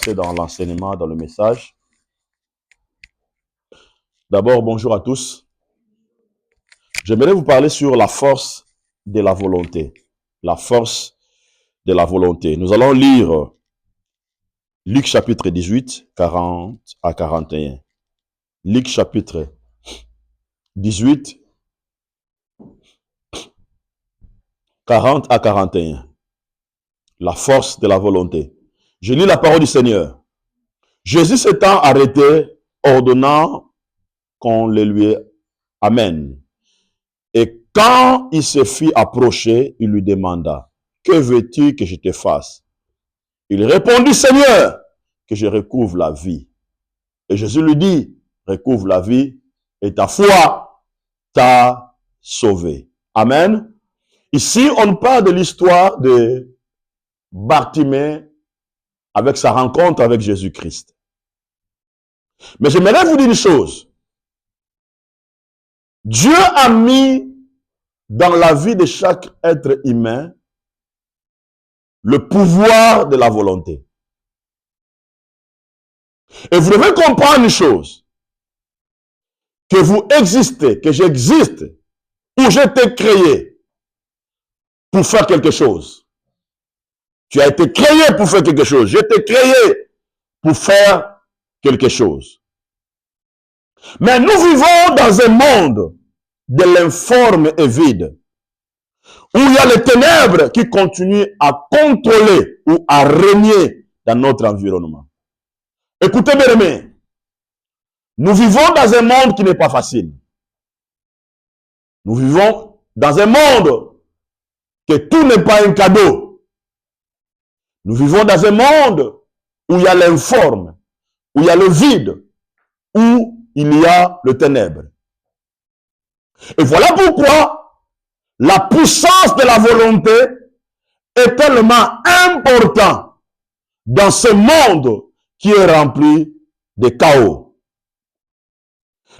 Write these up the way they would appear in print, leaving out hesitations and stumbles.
C'est dans l'enseignement, dans le message. D'abord, bonjour à tous. J'aimerais vous parler sur la force de la volonté. La force de la volonté. Nous allons lire Luc chapitre 18, 40 à 41. Luc chapitre 18, 40 à 41. La force de la volonté. Je lis la parole du Seigneur. Jésus s'étant arrêté, ordonnant qu'on le lui amène. Et quand il se fit approcher, il lui demanda, « Que veux-tu que je te fasse ?» Il répondit, « Seigneur, que je recouvre la vie. » Et Jésus lui dit, « Recouvre la vie et ta foi t'a sauvé. » Amen. Ici, on parle de l'histoire de Bartimée avec sa rencontre avec Jésus-Christ. Mais j'aimerais vous dire une chose. Dieu a mis dans la vie de chaque être humain le pouvoir de la volonté. Et vous devez comprendre une chose. Que vous existez, que j'existe, ou j'ai été créé pour faire quelque chose. Tu as été créé pour faire quelque chose. J'ai été créé pour faire quelque chose. Mais nous vivons dans un monde de l'informe et vide, où il y a les ténèbres qui continuent à contrôler ou à régner dans notre environnement. Écoutez, mes amis, nous vivons dans un monde qui n'est pas facile. Nous vivons dans un monde que tout n'est pas un cadeau. Nous vivons dans un monde où il y a l'informe, où il y a le vide, où il y a le ténèbre. Et voilà pourquoi la puissance de la volonté est tellement importante dans ce monde qui est rempli de chaos.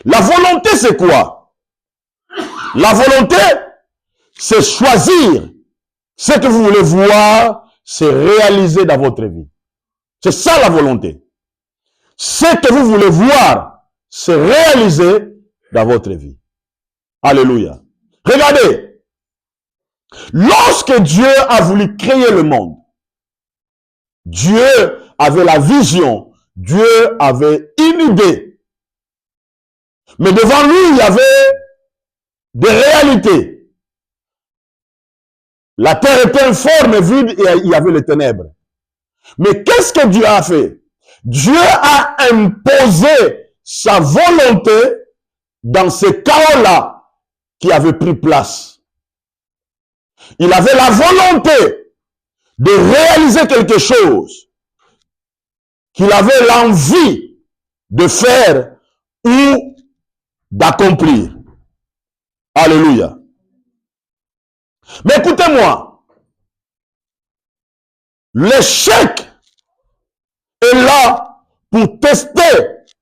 La volonté, c'est quoi? La volonté, c'est choisir ce que vous voulez voir se réaliser dans votre vie. C'est ça la volonté. Ce que vous voulez voir se réaliser dans votre vie. Alléluia. Regardez. Lorsque Dieu a voulu créer le monde, Dieu avait la vision, Dieu avait une idée. Mais devant lui, il y avait des réalités. La terre était informe et vide et il y avait les ténèbres. Mais qu'est-ce que Dieu a fait? Dieu a imposé sa volonté dans ce chaos-là qui avait pris place. Il avait la volonté de réaliser quelque chose qu'il avait l'envie de faire ou d'accomplir. Alléluia. Mais écoutez-moi, l'échec est là pour tester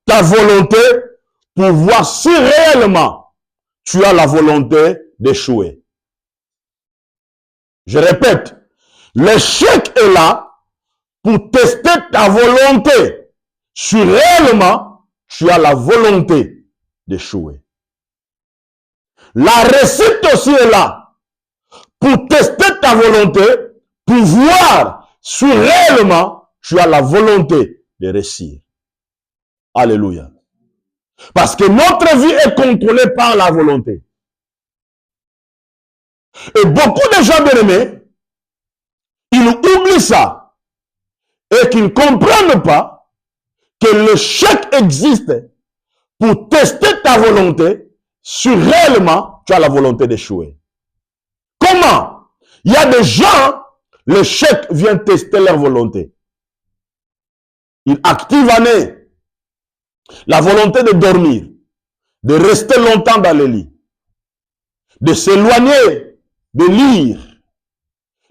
ta volonté, pour voir si réellement tu as la volonté d'échouer. Je répète, l'échec est là pour tester ta volonté, si réellement tu as la volonté d'échouer. La réussite aussi est là pour tester ta volonté, pour voir si réellement tu as la volonté de réussir. Alléluia. Parce que notre vie est contrôlée par la volonté. Et beaucoup de gens bien-aimés, ils oublient ça et qu'ils ne comprennent pas que l'échec existe pour tester ta volonté si réellement tu as la volonté d'échouer. Comment? Il y a des gens, l'échec vient tester leur volonté. Ils activent en eux la volonté de dormir, de rester longtemps dans le lit, de s'éloigner, de lire,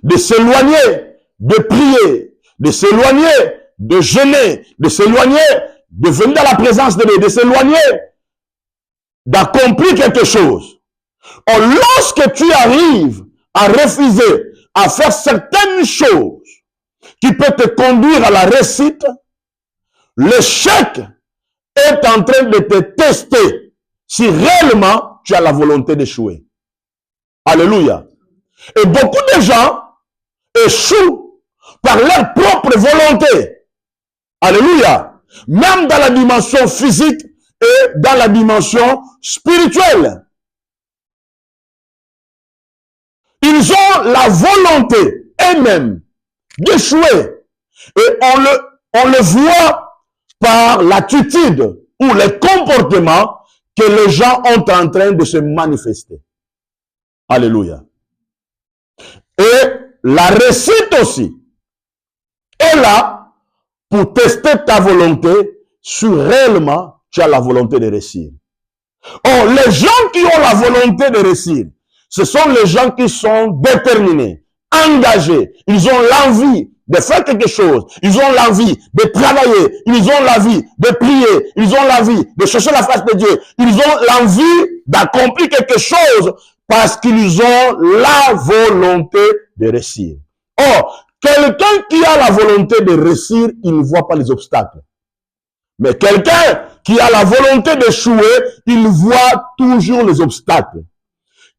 de s'éloigner, de prier, de s'éloigner, de jeûner, de s'éloigner, de venir dans la présence de Dieu, de s'éloigner, d'accomplir quelque chose. Or, lorsque tu arrives à refuser, à faire certaines choses qui peuvent te conduire à la réussite, l'échec est en train de te tester si réellement tu as la volonté d'échouer. Alléluia. Et beaucoup de gens échouent par leur propre volonté. Alléluia. Même dans la dimension physique et dans la dimension spirituelle. Ils ont la volonté eux-mêmes d'échouer. Et on le voit par l'attitude ou les comportements que les gens ont en train de se manifester. Alléluia. Et la réussite aussi est là pour tester ta volonté si réellement tu as la volonté de réussir. Or, les gens qui ont la volonté de réussir, ce sont les gens qui sont déterminés, engagés. Ils ont l'envie de faire quelque chose. Ils ont l'envie de travailler. Ils ont l'envie de prier. Ils ont l'envie de chercher la face de Dieu. Ils ont l'envie d'accomplir quelque chose parce qu'ils ont la volonté de réussir. Or, quelqu'un qui a la volonté de réussir, il ne voit pas les obstacles. Mais quelqu'un qui a la volonté d'échouer, il voit toujours les obstacles.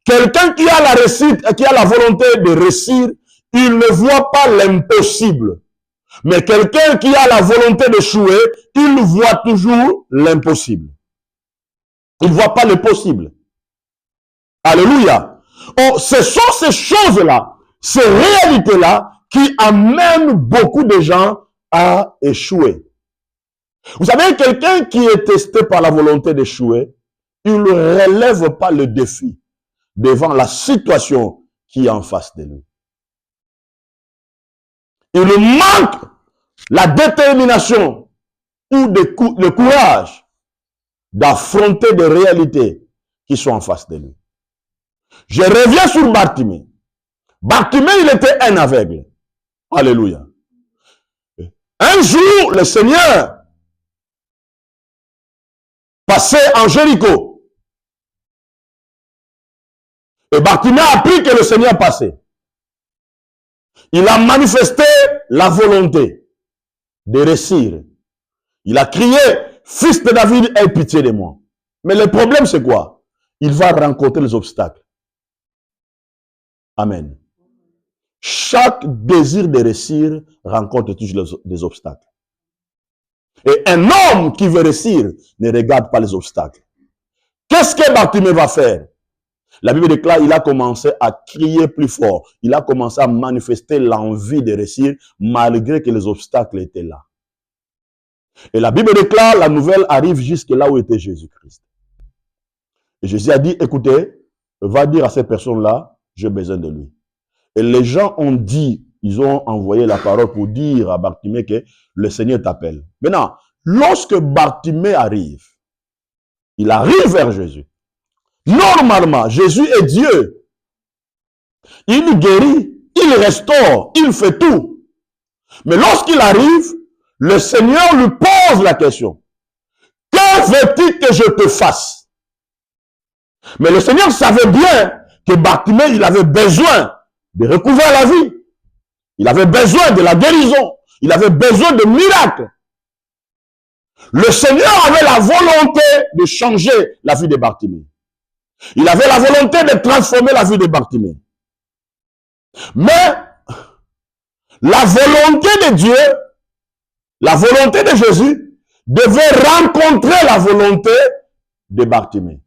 Quelqu'un qui a la réussite, qui a la volonté de réussir, il ne voit pas l'impossible. Mais quelqu'un qui a la volonté d'échouer, il voit toujours l'impossible. Il ne voit pas le possible. Alléluia. Oh, ce sont ces choses-là, ces réalités-là, qui amènent beaucoup de gens à échouer. Vous savez, quelqu'un qui est testé par la volonté d'échouer, il ne relève pas le défi devant la situation qui est en face de lui. Il manque la détermination ou le courage d'affronter des réalités qui sont en face de lui. Je reviens sur Bartimée. Bartimée, il était un aveugle. Alléluia. Un jour, le Seigneur passait en Jéricho. Et Bartimée a appris que le Seigneur passait. Il a manifesté la volonté de réussir. Il a crié, fils de David, aie pitié de moi. Mais le problème, c'est quoi? Il va rencontrer les obstacles. Amen. Chaque désir de réussir rencontre toujours des obstacles. Et un homme qui veut réussir ne regarde pas les obstacles. Qu'est-ce que Bartimée va faire? La Bible déclare, il a commencé à crier plus fort. Il a commencé à manifester l'envie de réussir malgré que les obstacles étaient là. Et la Bible déclare, la nouvelle arrive jusque là où était Jésus-Christ. Et Jésus a dit, écoutez, va dire à cette personne-là, j'ai besoin de lui. Et les gens ont dit, ils ont envoyé la parole pour dire à Bartimée que le Seigneur t'appelle. Maintenant, lorsque Bartimée arrive, il arrive vers Jésus. Normalement, Jésus est Dieu. Il guérit, il restaure, il fait tout. Mais lorsqu'il arrive, le Seigneur lui pose la question. Que veux-tu que je te fasse? Mais le Seigneur savait bien que Bartimée, il avait besoin de recouvrir la vie. Il avait besoin de la guérison. Il avait besoin de miracles. Le Seigneur avait la volonté de changer la vie de Bartimée. Il avait la volonté de transformer la vie de Bartimée. Mais la volonté de Dieu, la volonté de Jésus, devait rencontrer la volonté de Bartimée.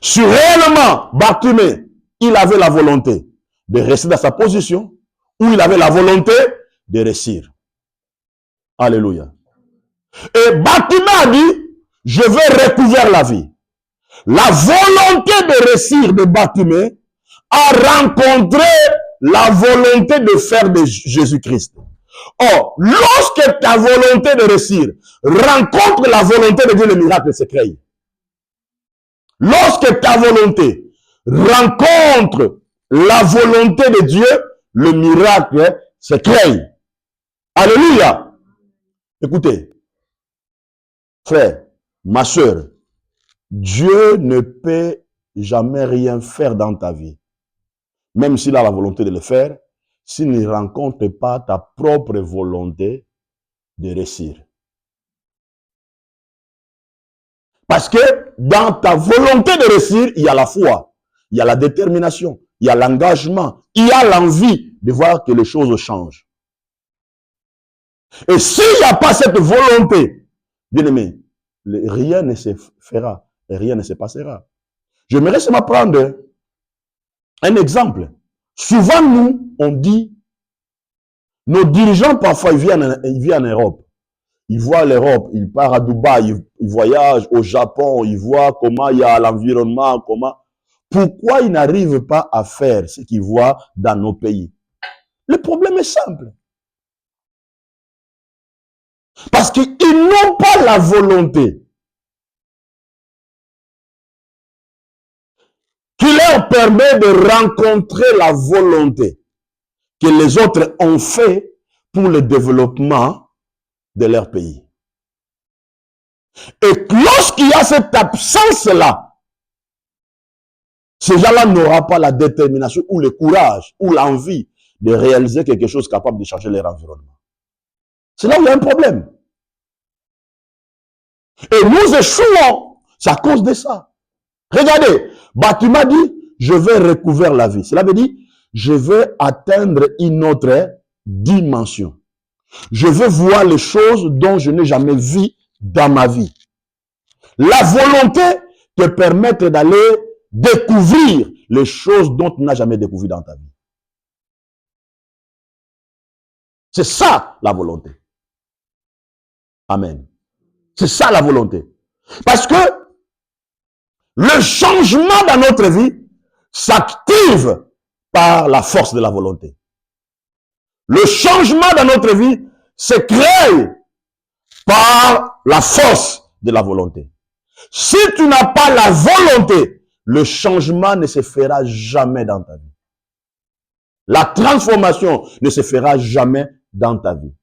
Si réellement Bartimée, il avait la volonté de rester dans sa position, ou il avait la volonté de réussir. Alléluia. Et Bartimée a dit, je vais recouvrir la vie. La volonté de réussir de Bartimée a rencontré la volonté de faire de Jésus-Christ. Or, lorsque ta volonté de réussir rencontre la volonté de Dieu, le miracle se crée. Lorsque ta volonté rencontre la volonté de Dieu, le miracle se crée. Alléluia. Écoutez, frère, ma soeur, Dieu ne peut jamais rien faire dans ta vie. Même s'il a la volonté de le faire, s'il ne rencontre pas ta propre volonté de réussir. Parce que dans ta volonté de réussir, il y a la foi, il y a la détermination, il y a l'engagement, il y a l'envie de voir que les choses changent. Et s'il n'y a pas cette volonté, bien aimé, rien ne se fera et rien ne se passera. J'aimerais seulement prendre un exemple. Souvent, nous, on dit, nos dirigeants, parfois, ils viennent en Europe. Ils voient l'Europe, ils partent à Dubaï, ils voyagent au Japon, ils voient comment il y a l'environnement, comment. Pourquoi ils n'arrivent pas à faire ce qu'ils voient dans nos pays? Le problème est simple. Parce qu'ils n'ont pas la volonté qui leur permet de rencontrer la volonté que les autres ont fait pour le développement de leur pays. Et lorsqu'il y a cette absence-là, ces gens-là n'auront pas la détermination ou le courage ou l'envie de réaliser quelque chose capable de changer leur environnement. C'est là où il y a un problème. Et nous échouons. C'est à cause de ça. Regardez, tu m'as dit, je vais recouvrir la vie. Cela veut dire, je vais atteindre une autre dimension. Je veux voir les choses dont je n'ai jamais vu dans ma vie. La volonté te permet d'aller découvrir les choses dont tu n'as jamais découvert dans ta vie. C'est ça la volonté. Amen. C'est ça la volonté. Parce que le changement dans notre vie s'active par la force de la volonté. Le changement dans notre vie se crée par la force de la volonté. Si tu n'as pas la volonté, le changement ne se fera jamais dans ta vie. La transformation ne se fera jamais dans ta vie.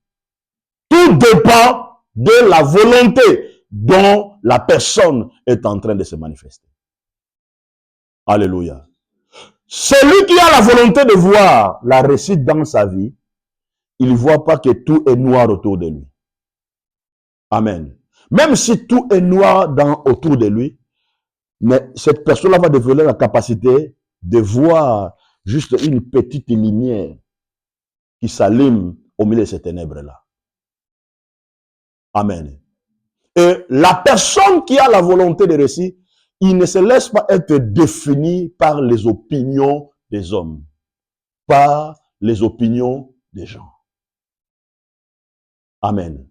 Tout dépend de la volonté dont la personne est en train de se manifester. Alléluia. Celui qui a la volonté de voir la réussite dans sa vie, il ne voit pas que tout est noir autour de lui. Amen. Même si tout est noir autour de lui, mais cette personne-là va développer la capacité de voir juste une petite lumière qui s'allume au milieu de ces ténèbres-là. Amen. Et la personne qui a la volonté de réussir, il ne se laisse pas être défini par les opinions des hommes, par les opinions des gens. Amen.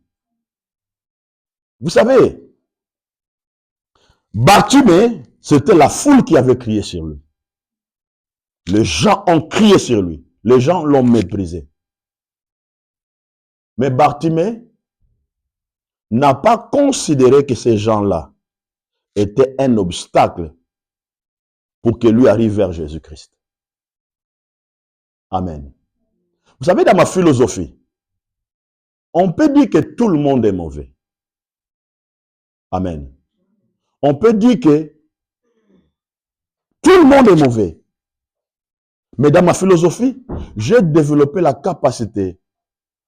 Vous savez, Bartimée, c'était la foule qui avait crié sur lui. Les gens ont crié sur lui. Les gens l'ont méprisé. Mais Bartimée n'a pas considéré que ces gens-là étaient un obstacle pour que lui arrive vers Jésus-Christ. Amen. Vous savez, dans ma philosophie, on peut dire que tout le monde est mauvais. Amen. On peut dire que tout le monde est mauvais. Mais dans ma philosophie, j'ai développé la capacité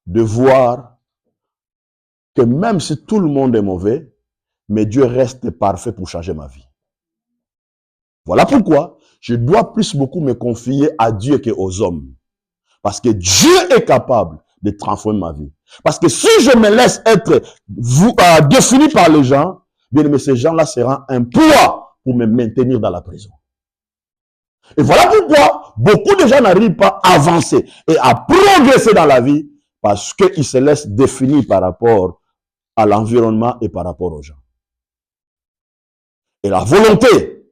de voir que même si tout le monde est mauvais, mais Dieu reste parfait pour changer ma vie. Voilà pourquoi je dois plus beaucoup me confier à Dieu qu'aux hommes. Parce que Dieu est capable de transformer ma vie. Parce que si je me laisse être défini par les gens, bien aimé, ces gens-là seront un poids pour me maintenir dans la prison. Et voilà pourquoi beaucoup de gens n'arrivent pas à avancer et à progresser dans la vie parce qu'ils se laissent définir par rapport à l'environnement et par rapport aux gens. Et la volonté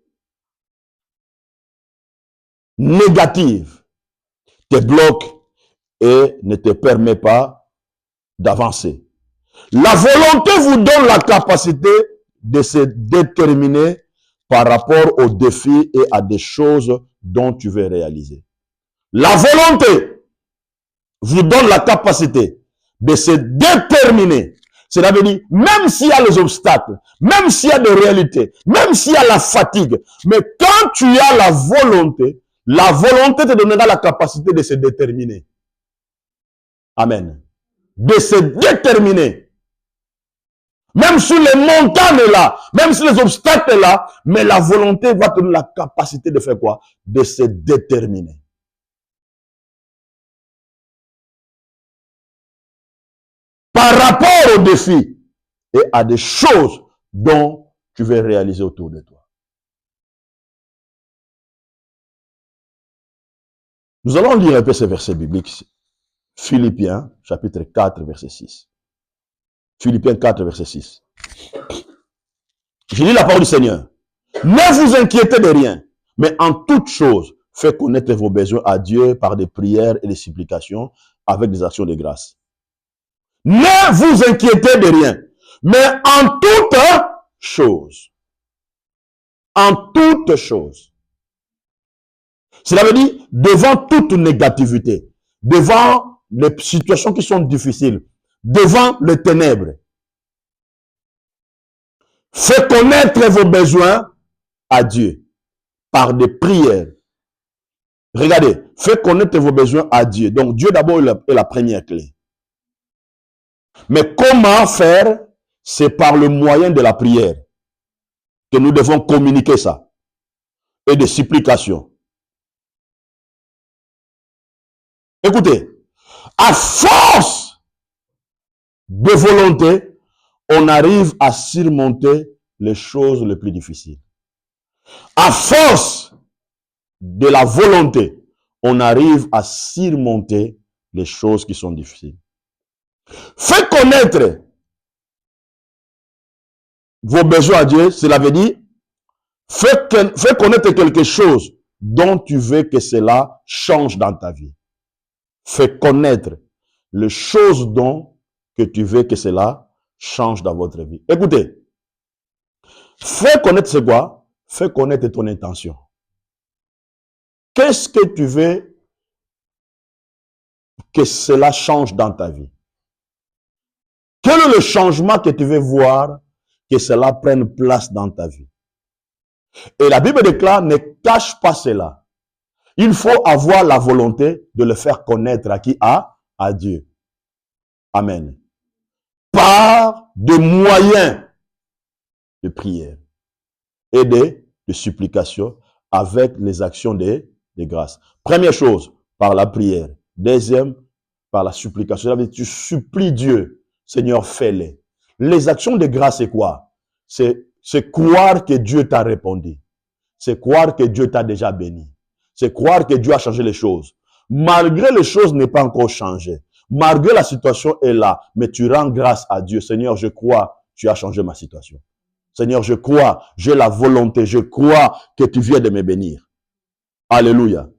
négative te bloque et ne te permet pas d'avancer. La volonté vous donne la capacité de se déterminer par rapport aux défis et à des choses dont tu veux réaliser. La volonté vous donne la capacité de se déterminer. C'est-à-dire, même s'il y a les obstacles, même s'il y a des réalités, même s'il y a la fatigue, mais quand tu as la volonté te donnera la capacité de se déterminer. Amen. De se déterminer. Même si les montagnes là, même si les obstacles là, mais la volonté va te donner la capacité de faire quoi? De se déterminer. Par rapport aux défis et à des choses dont tu veux réaliser autour de toi. Nous allons lire un peu ces versets bibliques. Philippiens, chapitre 4, verset 6. Philippiens 4, verset 6. Je lis la parole du Seigneur. Ne vous inquiétez de rien, mais en toute chose, faites connaître vos besoins à Dieu par des prières et des supplications avec des actions de grâce. Ne vous inquiétez de rien, mais en toute chose. En toute chose. Cela veut dire, devant toute négativité, devant les situations qui sont difficiles, devant les ténèbres, faites connaître vos besoins à Dieu par des prières. Regardez, faites connaître vos besoins à Dieu. Donc Dieu d'abord est la première clé. Mais comment faire? C'est par le moyen de la prière que nous devons communiquer ça. Et de supplication. Écoutez, à force de volonté, on arrive à surmonter les choses les plus difficiles. À force de la volonté, on arrive à surmonter les choses qui sont difficiles. Faites connaître vos besoins à Dieu, cela veut dire, fais connaître quelque chose dont tu veux que cela change dans ta vie. Fais connaître les choses dont que tu veux que cela change dans votre vie. Écoutez, fais connaître c'est quoi? Fais connaître ton intention. Qu'est-ce que tu veux que cela change dans ta vie? Quel est le changement que tu veux voir que cela prenne place dans ta vie? Et la Bible déclare, ne cache pas cela. Il faut avoir la volonté de le faire connaître à qui? À Dieu. Amen. Par des moyens de prière et de supplication avec les actions de grâce. Première chose, par la prière. Deuxième, par la supplication. Ça veut dire, tu supplies Dieu. Seigneur, fais-les. Les actions de grâce, c'est quoi? C'est croire que Dieu t'a répondu. C'est croire que Dieu t'a déjà béni. C'est croire que Dieu a changé les choses. Malgré les choses n'est pas encore changé. Malgré la situation est là, mais tu rends grâce à Dieu. Seigneur, je crois, tu as changé ma situation. Seigneur, je crois, j'ai la volonté, je crois que tu viens de me bénir. Alléluia.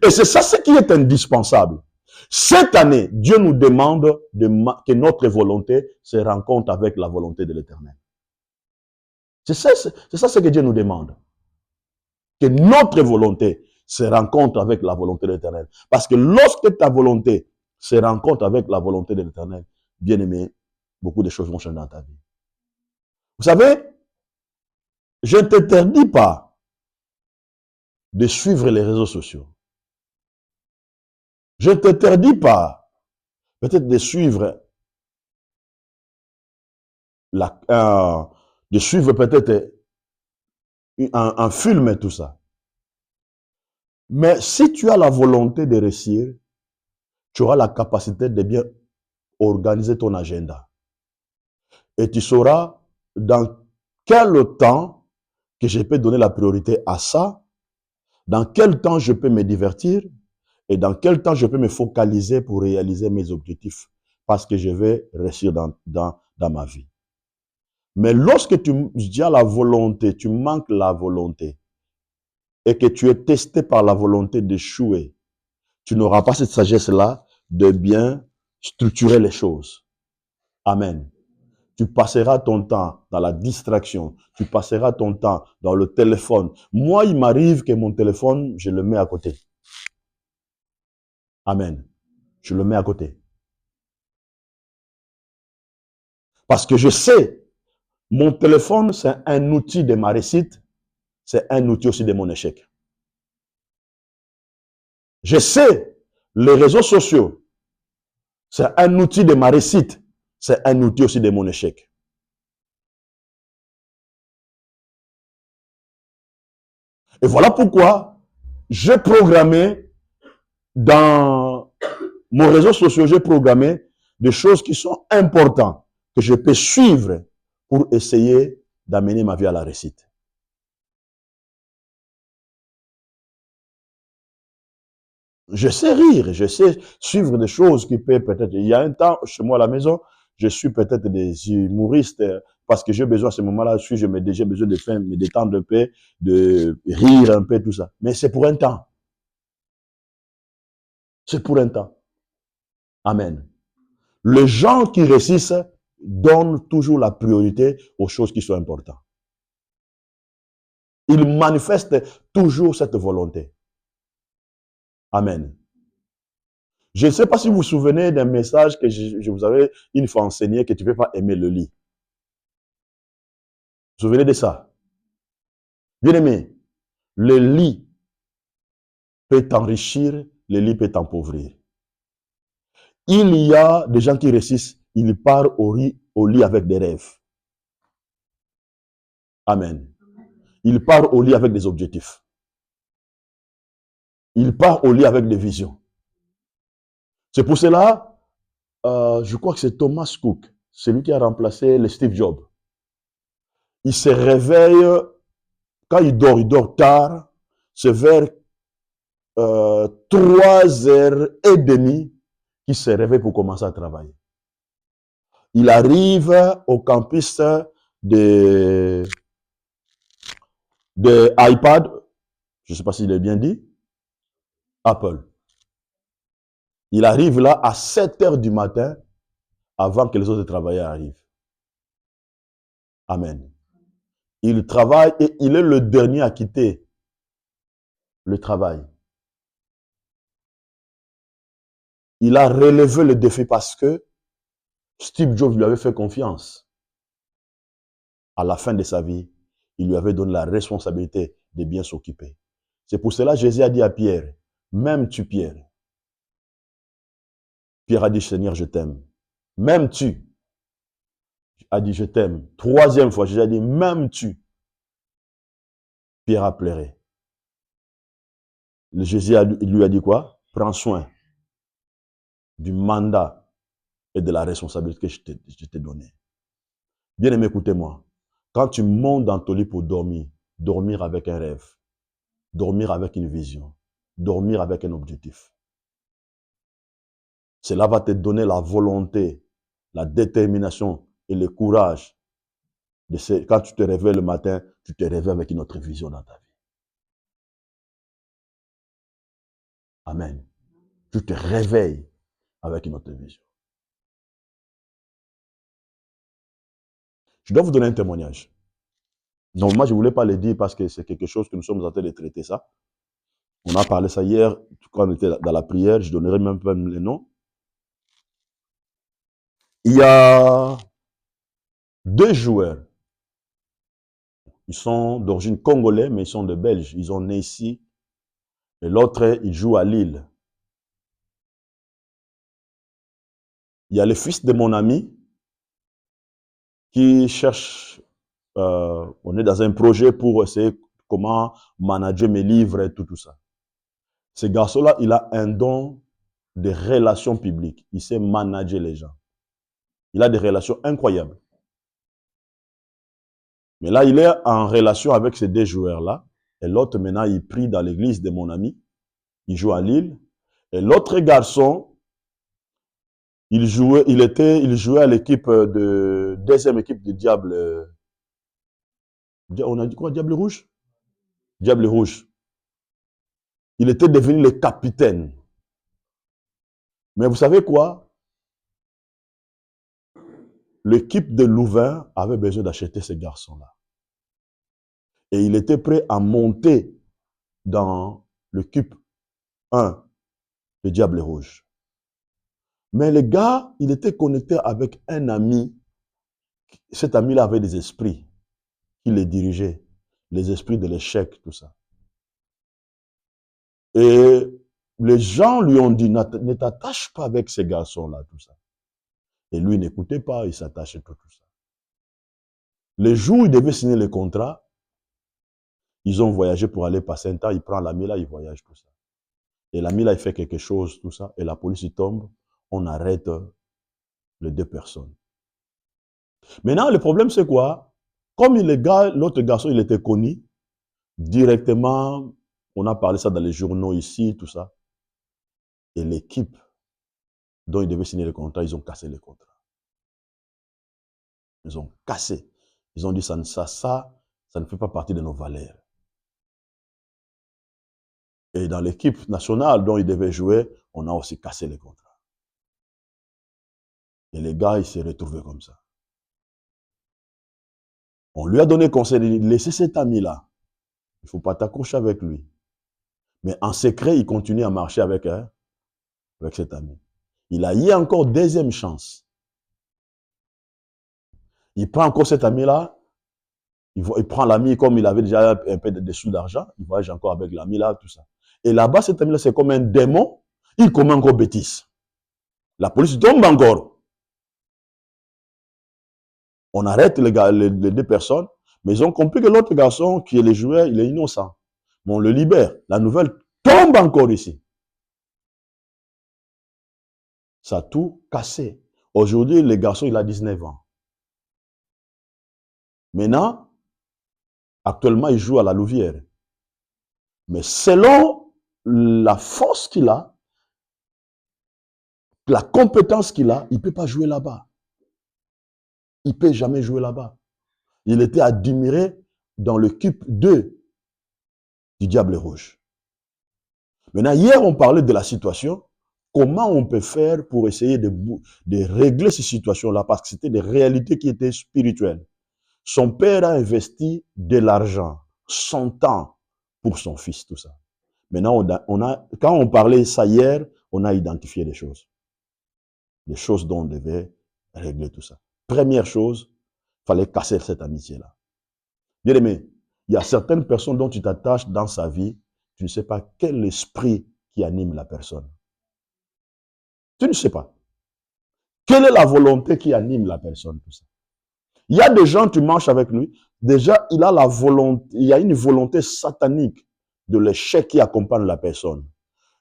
Et c'est ça ce qui est indispensable. Cette année, Dieu nous demande que notre volonté se rencontre avec la volonté de l'Éternel. C'est ça ce que Dieu nous demande. Que notre volonté se rencontre avec la volonté de l'Éternel. Parce que lorsque ta volonté se rencontre avec la volonté de l'Éternel, bien aimé, beaucoup de choses vont changer dans ta vie. Vous savez, je ne t'interdis pas de suivre les réseaux sociaux. Je ne t'interdis pas peut-être de suivre peut-être un film et tout ça. Mais si tu as la volonté de réussir, tu auras la capacité de bien organiser ton agenda. Et tu sauras dans quel temps que je peux donner la priorité à ça, dans quel temps je peux me divertir et dans quel temps je peux me focaliser pour réaliser mes objectifs parce que je vais réussir dans ma vie. Mais lorsque tu as la volonté, tu manques la volonté et que tu es testé par la volonté d'échouer, tu n'auras pas cette sagesse-là de bien structurer les choses. Amen. Tu passeras ton temps dans la distraction. Tu passeras ton temps dans le téléphone. Moi, il m'arrive que mon téléphone, je le mets à côté. Amen. Je le mets à côté. Parce que je sais, mon téléphone, c'est un outil de ma réussite. C'est un outil aussi de mon échec. Je sais, les réseaux sociaux, c'est un outil de ma réussite. C'est un outil aussi de mon échec. Et voilà pourquoi j'ai programmé dans mon réseau social, j'ai programmé des choses qui sont importantes, que je peux suivre pour essayer d'amener ma vie à la réussite. Je sais rire, je sais suivre des choses qui peuvent peut-être... Il y a un temps, chez moi à la maison, je suis peut-être des humoristes parce que j'ai besoin à ce moment-là, j'ai besoin de faire, me détendre un peu, de rire un peu, tout ça. Mais c'est pour un temps. C'est pour un temps. Amen. Les gens qui réussissent donnent toujours la priorité aux choses qui sont importantes. Ils manifestent toujours cette volonté. Amen. Je ne sais pas si vous vous souvenez d'un message que je vous avais une fois enseigné, que tu ne peux pas aimer le lit. Vous vous souvenez de ça? Bien aimé, le lit peut t'enrichir, le lit peut t'appauvrir. Il y a des gens qui réussissent, ils partent au lit avec des rêves. Amen. Ils partent au lit avec des objectifs. Ils partent au lit avec des visions. C'est pour cela, je crois que c'est Thomas Cook, celui qui a remplacé le Steve Jobs. Il se réveille, quand il dort tard, c'est vers 3h30 qu'il se réveille pour commencer à travailler. Il arrive au campus de iPad, je ne sais pas s'il est bien dit, Apple. Il arrive là à 7h du matin avant que les autres travailleurs arrivent. Amen. Il travaille et il est le dernier à quitter le travail. Il a relevé le défi parce que Steve Jobs lui avait fait confiance. À la fin de sa vie, il lui avait donné la responsabilité de bien s'occuper. C'est pour cela que Jésus a dit à Pierre, m'aimes-tu Pierre? Pierre a dit, Seigneur, je t'aime. M'aimes-tu? A dit, je t'aime. Troisième fois, Jésus a dit, m'aimes-tu? Pierre a pleuré. Jésus lui a dit quoi? Prends soin du mandat et de la responsabilité que je t'ai donnée. Bien aimé, écoutez-moi. Quand tu montes dans ton lit pour dormir, dormir avec un rêve, dormir avec une vision, dormir avec un objectif. Cela va te donner la volonté, la détermination et le courage. Quand tu te réveilles le matin, tu te réveilles avec une autre vision dans ta vie. Amen. Tu te réveilles avec une autre vision. Je dois vous donner un témoignage. Donc moi, je ne voulais pas le dire parce que c'est quelque chose que nous sommes en train de traiter ça. On a parlé ça hier, quand on était dans la prière, je donnerai même pas les noms. Il y a 2 joueurs. Ils sont d'origine congolaise, mais ils sont de Belges. Ils sont nés ici. Et l'autre, il joue à Lille. Il y a le fils de mon ami qui cherche, on est dans un projet pour essayer comment manager mes livres et tout ça. Ce garçon-là, il a un don de relations publiques. Il sait manager les gens. Il a des relations incroyables. Mais là, il est en relation avec ces 2 joueurs-là. Et l'autre, maintenant, il prie dans l'église de mon ami. Il joue à Lille. Et l'autre garçon, il jouait à l'équipe de deuxième équipe du Diable. On a dit quoi? Diable Rouge? Diable Rouge. Il était devenu le capitaine. Mais vous savez quoi? L'équipe de Louvain avait besoin d'acheter ce garçon-là. Et il était prêt à monter dans l'équipe 1 de Diable Rouge. Mais le gars, il était connecté avec un ami. Cet ami-là avait des esprits qui les dirigeaient. Les esprits de l'échec, tout ça. Et les gens lui ont dit, ne t'attache pas avec ces garçons-là, tout ça. Et lui n'écoutait pas, il s'attachait tout ça. Le jour où il devait signer le contrat, Ils ont voyagé pour aller passer un temps. Il prend l'ami là, il voyage, tout ça. Et l'ami là, il fait quelque chose, tout ça. Et la police, il tombe. On arrête les 2 personnes. Maintenant, le problème, c'est quoi? Comme l'autre garçon, il était connu, directement, on a parlé ça dans les journaux ici, tout ça. Et l'équipe dont ils devaient signer le contrat, ils ont cassé le contrat. Ils ont cassé. Ils ont dit ça ne fait pas partie de nos valeurs. Et dans l'équipe nationale dont ils devaient jouer, on a aussi cassé le contrat. Et les gars, ils s'est retrouvés comme ça. On lui a donné conseil de laisser cet ami-là. Il ne faut pas t'accrocher avec lui. Mais en secret, il continue à marcher avec cet ami. Il a eu encore deuxième chance. Il prend encore cet ami-là. Il prend l'ami comme il avait déjà un peu de sous d'argent. Il voyage encore avec l'ami-là, tout ça. Et là-bas, cet ami-là, c'est comme un démon. Il commet encore bêtise. La police tombe encore. On arrête les 2 personnes. Mais ils ont compris que l'autre garçon, qui est le joueur, il est innocent. Mais on le libère. La nouvelle tombe encore ici. Ça a tout cassé. Aujourd'hui, le garçon, il a 19 ans. Maintenant, actuellement, il joue à la Louvière. Mais selon la force qu'il a, la compétence qu'il a, il ne peut pas jouer là-bas. Il ne peut jamais jouer là-bas. Il était admiré dans l'équipe 2 du Diable Rouge. Maintenant, hier, on parlait de la situation. Comment on peut faire pour essayer de régler ces situations-là? Parce que c'était des réalités qui étaient spirituelles. Son père a investi de l'argent, son temps pour son fils, tout ça. Maintenant, quand on parlait ça hier, on a identifié des choses. Des choses dont on devait régler tout ça. Première chose, il fallait casser cette amitié-là. Bien aimé, il y a certaines personnes dont tu t'attaches dans sa vie, tu ne sais pas quel esprit qui anime la personne. Tu ne sais pas. Quelle est la volonté qui anime la personne, tout ça. Il y a des gens, tu marches avec lui, déjà, il y a une volonté satanique de l'échec qui accompagne la personne.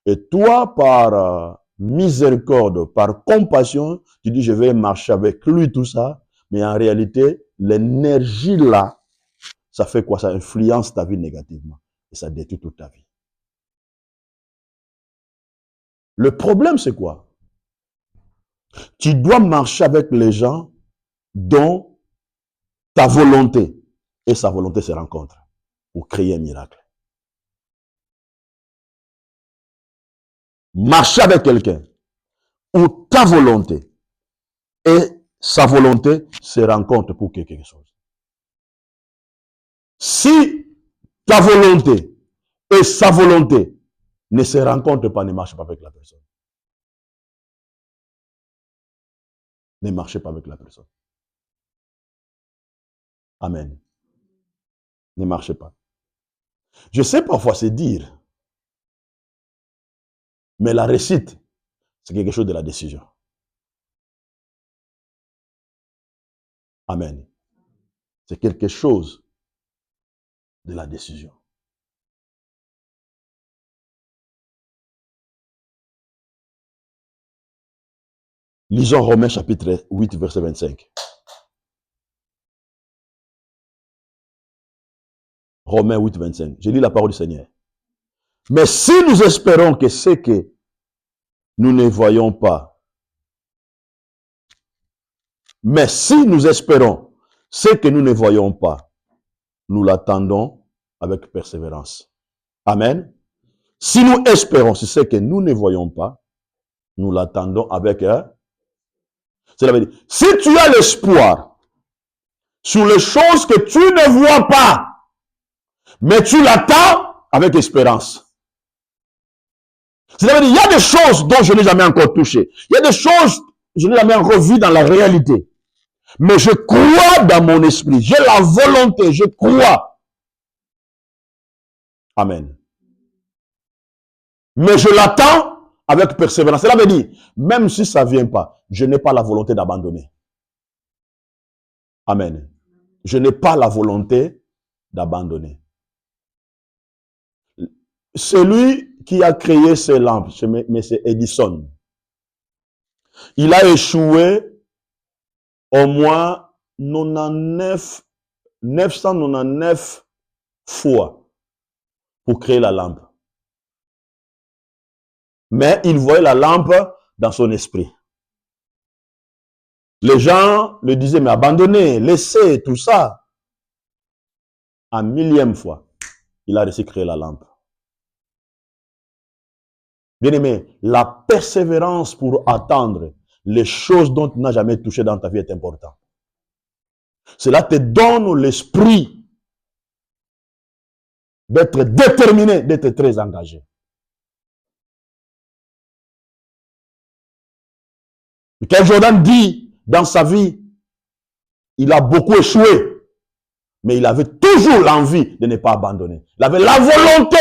Et toi, par miséricorde, par compassion, tu dis, je vais marcher avec lui, tout ça. Mais en réalité, l'énergie là, ça fait quoi? Ça influence ta vie négativement. Et ça détruit toute ta vie. Le problème, c'est quoi? Tu dois marcher avec les gens dont ta volonté et sa volonté se rencontrent pour créer un miracle. Marcher avec quelqu'un où ta volonté et sa volonté se rencontrent pour quelque chose. Si ta volonté et sa volonté ne se rencontrent pas, ne marche pas avec la personne. Ne marchez pas avec la personne. Amen. Ne marchez pas. Je sais parfois c'est dire, mais la réussite, c'est quelque chose de la décision. Amen. C'est quelque chose de la décision. Lisons Romains chapitre 8, verset 25. Romains 8, 25. Je lis la parole du Seigneur. Mais si nous espérons que ce que nous ne voyons pas, mais si nous espérons ce que nous ne voyons pas, nous l'attendons avec persévérance. Amen. Si nous espérons sur ce que nous ne voyons pas, nous l'attendons avec... Cela veut dire, si tu as l'espoir sur les choses que tu ne vois pas, mais tu l'attends avec espérance. Cela veut dire, il y a des choses dont je n'ai jamais encore touché. Il y a des choses que je n'ai jamais encore vues dans la réalité. Mais je crois dans mon esprit. J'ai la volonté, je crois. Amen. Mais je l'attends avec persévérance. Cela veut dire, même si ça ne vient pas, je n'ai pas la volonté d'abandonner. Amen. Je n'ai pas la volonté d'abandonner. Celui qui a créé ces lampes, c'est M. Edison. Il a échoué au moins 999 fois pour créer la lampe. Mais il voyait la lampe dans son esprit. Les gens le disaient, mais abandonnez, laissez tout ça. À 1000e fois, il a réussi à créer la lampe. Bien-aimé, la persévérance pour attendre les choses dont tu n'as jamais touché dans ta vie est importante. Cela te donne l'esprit d'être déterminé, d'être très engagé. Michael Jordan dit dans sa vie, il a beaucoup échoué, mais il avait toujours l'envie de ne pas abandonner. Il avait la volonté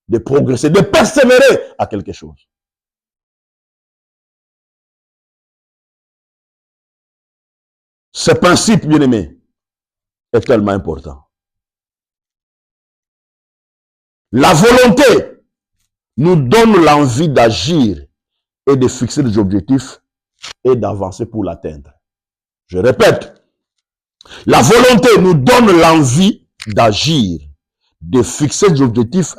de progresser, de persévérer à quelque chose. Ce principe, bien-aimé, est tellement important. La volonté nous donne l'envie d'agir et de fixer des objectifs et d'avancer pour l'atteindre. Je répète, la volonté nous donne l'envie d'agir, de fixer des objectifs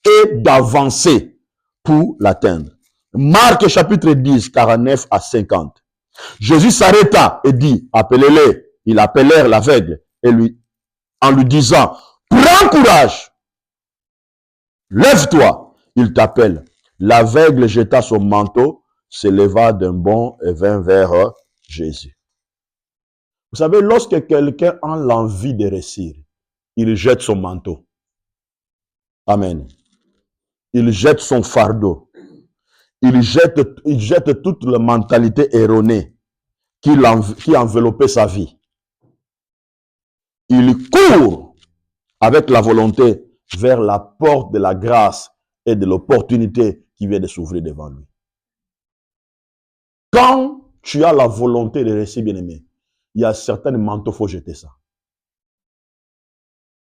et d'avancer pour l'atteindre. Marc chapitre 10, 49 à 50. Jésus s'arrêta et dit, appelez-les. Ils appelèrent l'aveugle et en lui disant, prends courage, lève-toi, il t'appelle. L'aveugle jeta son manteau, se leva d'un bond et vint vers Jésus. Vous savez, lorsque quelqu'un a l'envie de réussir, il jette son manteau. Amen. Il jette son fardeau. Il jette toute la mentalité erronée qui enveloppait sa vie. Il court avec la volonté vers la porte de la grâce et de l'opportunité qui vient de s'ouvrir devant lui. Quand tu as la volonté de réussir, bien-aimé, il y a certains manteaux, il faut jeter ça.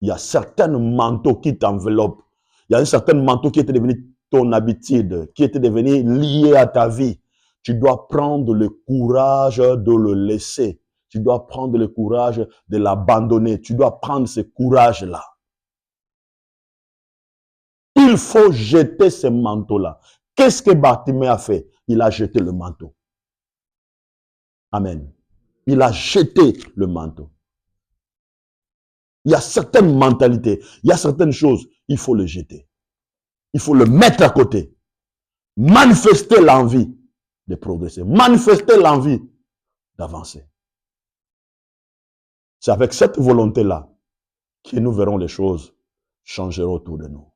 Il y a certains manteaux qui t'enveloppent. Il y a un certain manteau qui était devenu ton habitude, qui était devenu lié à ta vie. Tu dois prendre le courage de le laisser. Tu dois prendre le courage de l'abandonner. Tu dois prendre ce courage-là. Il faut jeter ce manteau-là. Qu'est-ce que Bartimée a fait? Il a jeté le manteau. Amen. Il a jeté le manteau. Il y a certaines mentalités, il y a certaines choses, il faut le jeter. Il faut le mettre à côté. Manifester l'envie de progresser. Manifester l'envie d'avancer. C'est avec cette volonté-là que nous verrons les choses changer autour de nous.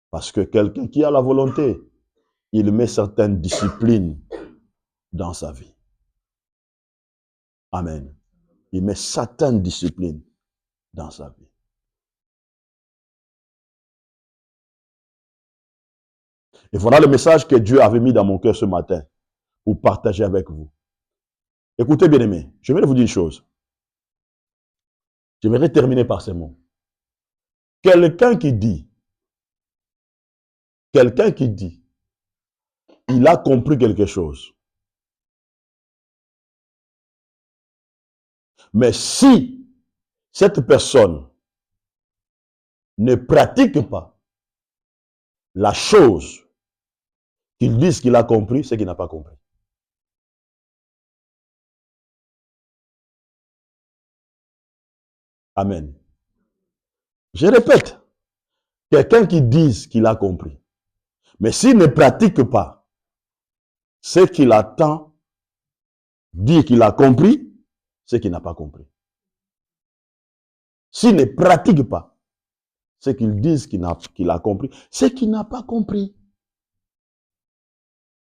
Parce que quelqu'un qui a la volonté, il met certaines disciplines dans sa vie. Amen. Il met certaines disciplines dans sa vie. Et voilà le message que Dieu avait mis dans mon cœur ce matin pour partager avec vous. Écoutez, bien-aimés, je vais vous dire une chose. J'aimerais terminer par ces mots. Quelqu'un qui dit, il a compris quelque chose. Mais si cette personne ne pratique pas la chose qu'il dit qu'il a compris, c'est qu'il n'a pas compris. Amen. Je répète, quelqu'un qui dit qu'il a compris, mais s'il ne pratique pas ce qu'il attend, dire qu'il a compris, c'est qu'il n'a pas compris. S'il ne pratique pas ce qu'il dit qu'il a compris, c'est qu'il n'a pas compris.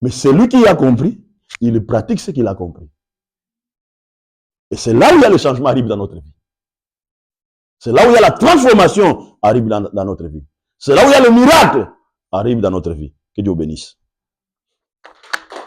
Mais celui qui a compris, il pratique ce qu'il a compris. Et c'est là où il y a le changement arrive dans notre vie. C'est là où il y a la transformation arrive dans notre vie. C'est là où il y a le miracle arrive dans notre vie. Que Dieu bénisse.